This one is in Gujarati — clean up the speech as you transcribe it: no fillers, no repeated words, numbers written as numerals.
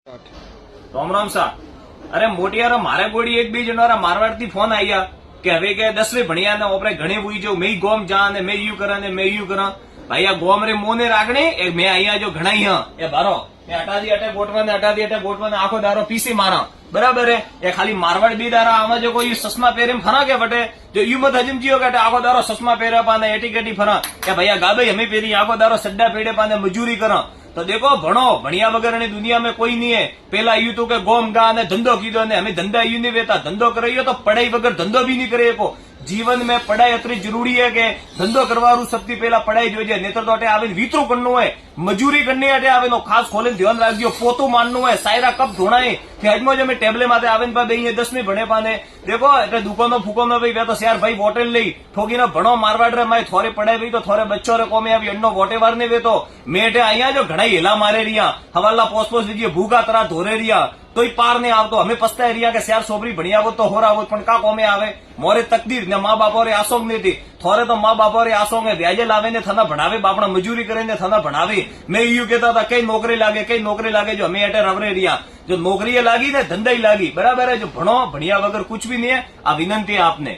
राम राम सा अरे मोटियारा मारे गोड़ी एक बीज मारवाड़ थी फोन आई કે હવે કે 10મી ભણ્યા ને ઓપરે ઘણી હુઈ જો મેં ગોમ જા ને મેં યુ કરા ને મેં યુ કરા ભાઈ આ ગોમ રે મોને રાગણી એ મેં અહીંયા જો ઘણાઈ હા એ બારો મેં અટાદી અટે ગોટવા ને અટાદી અટે ગોટવા ને આખો દારો પીસી મારા બરાબર હે એ ખાલી મારવાડ બી દારા આમાં જો કોઈ સસમા પહેરે ફરા કે વટે જો યુ મત હજમ જીઓ કે આખો દારો સસમા પહેરે પાને એટી કેટી ફરા કે ભૈયા ગાબે અમે પહેરી આખો દારો સડ્ડા પેડે પાને મજૂરી કરા તો દેખો ભણો ભણ્યા વગરની દુનિયામાં કોઈ નહીં હે પેલા યુ તો કે ગોમ ગા ને ધંધો કીધો ને અમે ધંધા યુ નહીં વેતા ધંધો કરાયો તો પढ़ाई વગર ધંધો બી નહીં કરે શકો જીવન में पढ़ाई એટલી જરૂરી है કે ધંધો કરવાનું સૌથી પહેલા પढ़ाई જોઈએ નેતર તો અટે આવીને વિતરું કરનું હોય મજૂરી કરને અટે આવેલો ખાસ ખોલીને ધ્યાન રાખજો પોતું માનનું હોય સાયરા કપ ધોણાય કે આજમાં જ અમે ટેબલે માથે આવીને પા બેહીએ 10મી ભણે પાને દેખો એટલે દુકાનો ફૂકોનો ભાઈ બે તો શેર ભાઈ બોટલ લઈ ઠોકીને ભણો મારવાડ રે માય થોરે પડાય ભાઈ તો થોરે બચ્ચો રે કોમે આવી અન્નો વોટેવાર ને વેતો મેટે અહીંયા જો ઘણા હેલા મારે રહ્યા હવાલા પોસ લીજીએ ભૂગા તરા ધોરે રહ્યા તોય પાર નહીં આવતો અમે પસ્તાય રહ્યા કે શેર સોબરી ભણી આવો તો હોર આવો પણ કા કોમે આવે મોરે તકદીર ને મા બાપો રે આસોગ નથી થોરે તો મા બાપો રે આસોગ ને વ્યાજે લાવે ને થના ભણાવે બાપણા મજૂરી કરીને થના ભણાવે મેં યુ કહેતા હતા કઈ નોકરી લાગે જો અમે એટે રવરે રહ્યા જો નોકરી લાગી ને ધંધાઈ લાગી બરાબર है जो ભણો ભણ્યા વગર कुछ भी नहीं है આ વિનંતી આપને